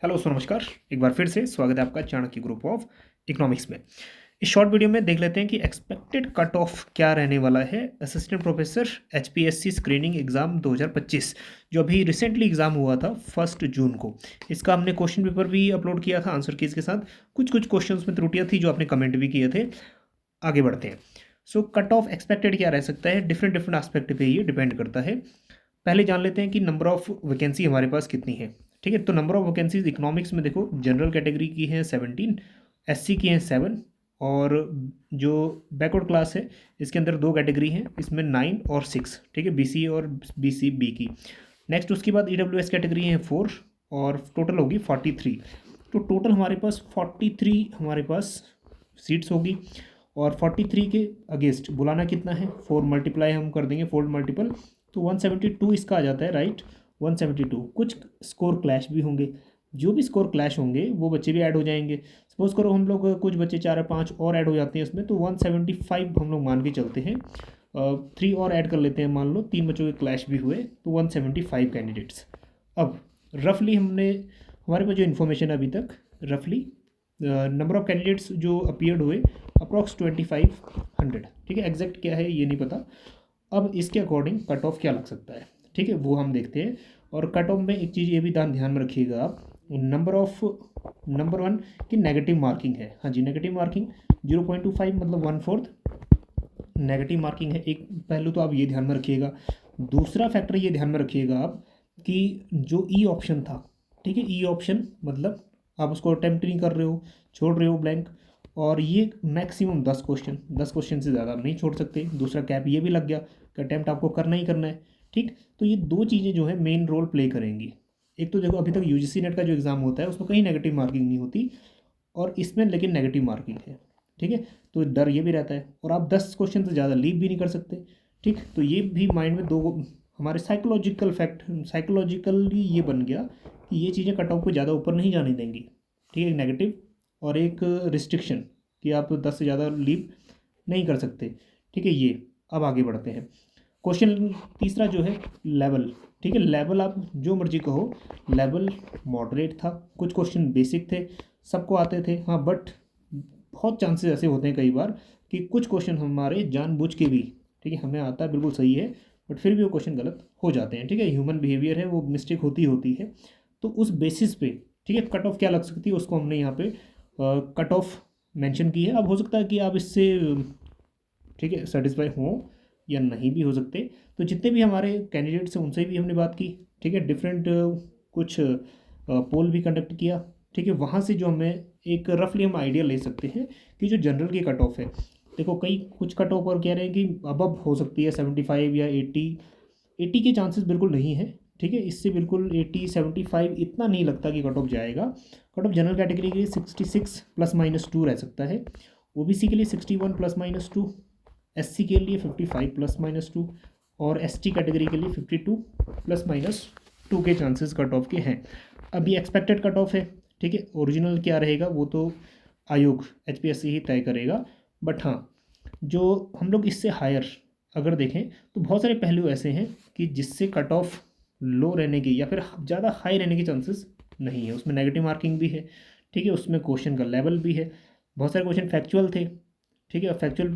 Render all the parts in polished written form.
Hello नमस्कार। एक बार फिर से स्वागत है आपका चाणक्य ग्रुप ऑफ इकोनॉमिक्स में। इस शॉर्ट वीडियो में देख लेते हैं कि एक्सपेक्टेड कट ऑफ क्या रहने वाला है assistant professor HPSC screening exam 2025 जो अभी रिसेंटली एग्ज़ाम हुआ था 1 जून को। इसका हमने क्वेश्चन पेपर भी अपलोड किया था आंसर कीज के साथ। कुछ क्वेश्चंस में त्रुटियां थी जो आपने कमेंट भी किए थे। आगे बढ़ते हैं। सो कट ऑफ एक्सपेक्टेड क्या रह सकता है, डिफरेंट एस्पेक्ट पे ये डिपेंड करता है। पहले जान लेते हैं कि नंबर ऑफ़ वैकेंसी हमारे पास कितनी है। ठीक है, तो नंबर ऑफ़ वैकेंसीज इकोनॉमिक्स में देखो, जनरल कैटेगरी की हैं 17, एससी की हैं 7, और जो बैकवर्ड क्लास है इसके अंदर 2 कैटेगरी हैं, इसमें 9 और 6। ठीक है, बीसी और बीसीबी की। नेक्स्ट उसके बाद ईडब्ल्यूएस कैटेगरी है 4 और टोटल होगी 43। तो टोटल हमारे पास 43 हमारे पास सीट्स होगी। और 43 के अगेंस्ट बुलाना कितना है, 4 मल्टीप्लाई हम कर देंगे, 4 मल्टीपल, तो 172 इसका आ जाता है, राइट। 172। कुछ स्कोर क्लैश भी होंगे, जो भी स्कोर क्लैश होंगे वो बच्चे भी ऐड हो जाएंगे। सपोज करो हम लोग कुछ बच्चे 4 या 5 और ऐड हो जाते हैं इसमें, तो 175 हम लोग मान के चलते हैं। 3 और ऐड कर लेते हैं, मान लो 3 बच्चों के क्लैश भी हुए तो 175 कैंडिडेट्स। अब रफली हमारे पास जो इन्फॉर्मेशन है अभी तक, रफली नंबर ऑफ कैंडिडेट्स जो अपीयर्ड हुए अप्रॉक्स 2500। ठीक है, एग्जैक्ट क्या है ये नहीं पता। अब इसके अकॉर्डिंग कट ऑफ क्या लग सकता है, ठीक है, वो हम देखते हैं। और कट ऑफ में एक चीज़ ये भी ध्यान में रखिएगा आप, नंबर 1 की नेगेटिव मार्किंग है। हाँ जी, नेगेटिव मार्किंग 0.25 मतलब 1/4 नेगेटिव मार्किंग है। एक पहलू तो आप ये ध्यान में रखिएगा। दूसरा फैक्टर ये ध्यान में रखिएगा आप कि जो ई ऑप्शन था, ठीक है, ई ऑप्शन मतलब आप उसको अटैम्प्ट नहीं कर रहे हो, छोड़ रहे हो ब्लैंक, और ये मैक्सिमम 10 क्वेश्चन से ज़्यादा आप नहीं छोड़ सकते। दूसरा कैप ये भी लग गया कि अटैम्प्ट आपको करना ही करना है। ठीक, तो ये 2 चीज़ें जो है मेन रोल प्ले करेंगी। एक तो देखो, अभी तक यूजीसी नेट का जो एग्ज़ाम होता है उसमें कहीं नेगेटिव मार्किंग नहीं होती, और इसमें लेकिन नेगेटिव मार्किंग है। ठीक है, तो डर ये भी रहता है, और आप 10 क्वेश्चन से ज़्यादा लीव भी नहीं कर सकते। ठीक, तो ये भी माइंड में 2 हमारे साइकोलॉजिकली ये बन गया कि ये चीज़ें कट ऑफ को ज़्यादा ऊपर नहीं जाने देंगी। ठीक है, नेगेटिव और एक रिस्ट्रिक्शन कि आप 10 से ज़्यादा लीव नहीं कर सकते। ठीक है, ये अब आगे बढ़ते हैं। क्वेश्चन तीसरा जो है लेवल। ठीक है, लेवल आप जो मर्जी कहो, लेवल मॉडरेट था, कुछ क्वेश्चन बेसिक थे, सबको आते थे। हाँ, बट बहुत चांसेस ऐसे होते हैं कई बार कि कुछ क्वेश्चन हमारे जानबूझ के भी, ठीक है, हमें आता है बिल्कुल सही है, बट फिर भी वो क्वेश्चन गलत हो जाते हैं। ठीक है, ह्यूमन बिहेवियर है, वो मिस्टेक होती है। तो उस बेसिस पे, ठीक है, कट ऑफ क्या लग सकती है उसको हमने यहाँ पे कट ऑफ मेंशन की है। अब हो सकता है कि आप इससे, ठीक है, सेटिस्फाई हों या नहीं भी हो सकते। तो जितने भी हमारे कैंडिडेट्स हैं उनसे भी हमने बात की। ठीक है, डिफरेंट कुछ पोल भी कंडक्ट किया। ठीक है, वहाँ से जो हमें एक रफली हम आइडिया ले सकते हैं कि जो जनरल की कट ऑफ है, देखो कई कुछ कट ऑफ और कह रहे हैं कि अब हो सकती है 75 या 80 के चांसेस बिल्कुल नहीं है। ठीक है, इससे बिल्कुल 80-75 इतना नहीं लगता कि कट ऑफ जाएगा। कट ऑफ जनरल कैटेगरी के लिए 66 ±2 रह सकता है, ओबीसी के लिए 61 ±2, एससी के लिए 55 ±2, और एसटी कैटेगरी के लिए 52 ±2 के चांसेस कट ऑफ के हैं। अभी एक्सपेक्टेड कट ऑफ है। ठीक है, ओरिजिनल क्या रहेगा वो तो आयोग एचपीएससी ही तय करेगा। बट हाँ, जो हम लोग इससे हायर अगर देखें तो बहुत सारे पहलू ऐसे हैं कि जिससे कट ऑफ लो रहने की या फिर ज़्यादा हाई रहने के चांसेस नहीं है। उसमें नेगेटिव मार्किंग भी है। ठीक है, उसमें क्वेश्चन का लेवल भी है। बहुत सारे क्वेश्चन फैक्चुअल थे। ठीक है, फैक्चुअल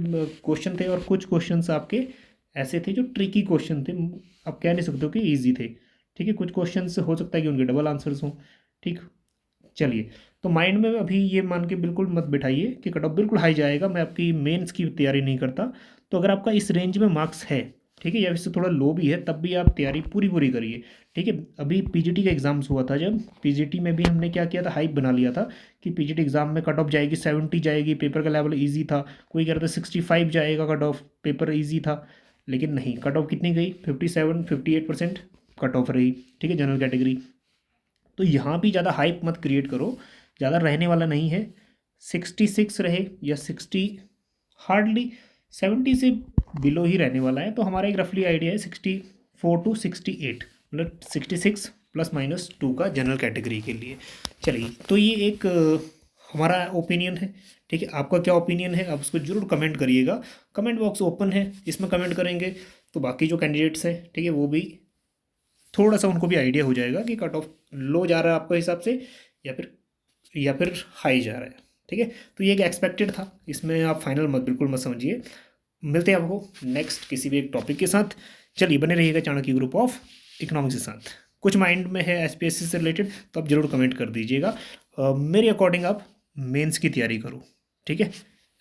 क्वेश्चन थे, और कुछ क्वेश्चंस आपके ऐसे थे जो ट्रिकी क्वेश्चन थे, आप कह नहीं सकते हो कि ईजी थे। ठीक है, कुछ क्वेश्चंस हो सकता है कि उनके डबल आंसर्स हों। ठीक, चलिए, तो माइंड में अभी ये मान के बिल्कुल मत बिठाइए कि कट ऑफ बिल्कुल हाई जाएगा। मैं आपकी मेंस की तैयारी नहीं करता। तो अगर आपका इस रेंज में मार्क्स है, ठीक है, या इससे थोड़ा लो भी है, तब भी आप तैयारी पूरी करिए। ठीक है, अभी पीजीटी का एग्जाम्स हुआ था, जब पीजीटी में भी हमने क्या किया था, हाइप बना लिया था कि पीजीटी एग्जाम में कट ऑफ जाएगी 70 जाएगी, पेपर का लेवल ईजी था। कोई कह रहा था 65 जाएगा कट ऑफ, पेपर ईजी था। लेकिन नहीं, कट ऑफ कितनी गई, 57-58% कट ऑफ रही। ठीक है, जनरल कैटेगरी। तो यहाँ भी ज़्यादा हाइप मत क्रिएट करो, ज़्यादा रहने वाला नहीं है। 66 रहे या 60, हार्डली 70 से बिलो ही रहने वाला है। तो हमारा एक रफली आइडिया है 64 to 68, मतलब 66 ±2 का जनरल कैटेगरी के लिए। चलिए, तो ये एक हमारा ओपिनियन है। ठीक है, आपका क्या ओपिनियन है आप उसको जरूर कमेंट करिएगा। कमेंट बॉक्स ओपन है, इसमें कमेंट करेंगे तो बाकी जो कैंडिडेट्स हैं, ठीक है, वो भी थोड़ा सा उनको भी आइडिया हो जाएगा कि कट ऑफ लो जा रहा है आपके हिसाब से या फिर हाई जा रहा है। ठीक है, तो ये एक एक्सपेक्टेड था, इसमें आप फाइनल मत बिल्कुल मत समझिए। मिलते हैं आपको नेक्स्ट किसी भी एक टॉपिक के साथ। चलिए बने रहिएगा चाणक्य ग्रुप ऑफ इकोनॉमिक्स के साथ। कुछ माइंड में है एसपीएससी से रिलेटेड तो आप जरूर कमेंट कर दीजिएगा। मेरे अकॉर्डिंग आप मेंस की तैयारी करो। ठीक है,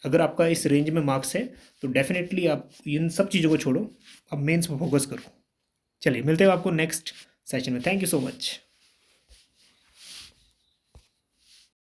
अगर आपका इस रेंज में मार्क्स है तो डेफिनेटली आप इन सब चीज़ों को छोड़ो, आप मेंस पर फोकस करो। चलिए मिलते हैं आपको नेक्स्ट सेशन में। Thank you so much.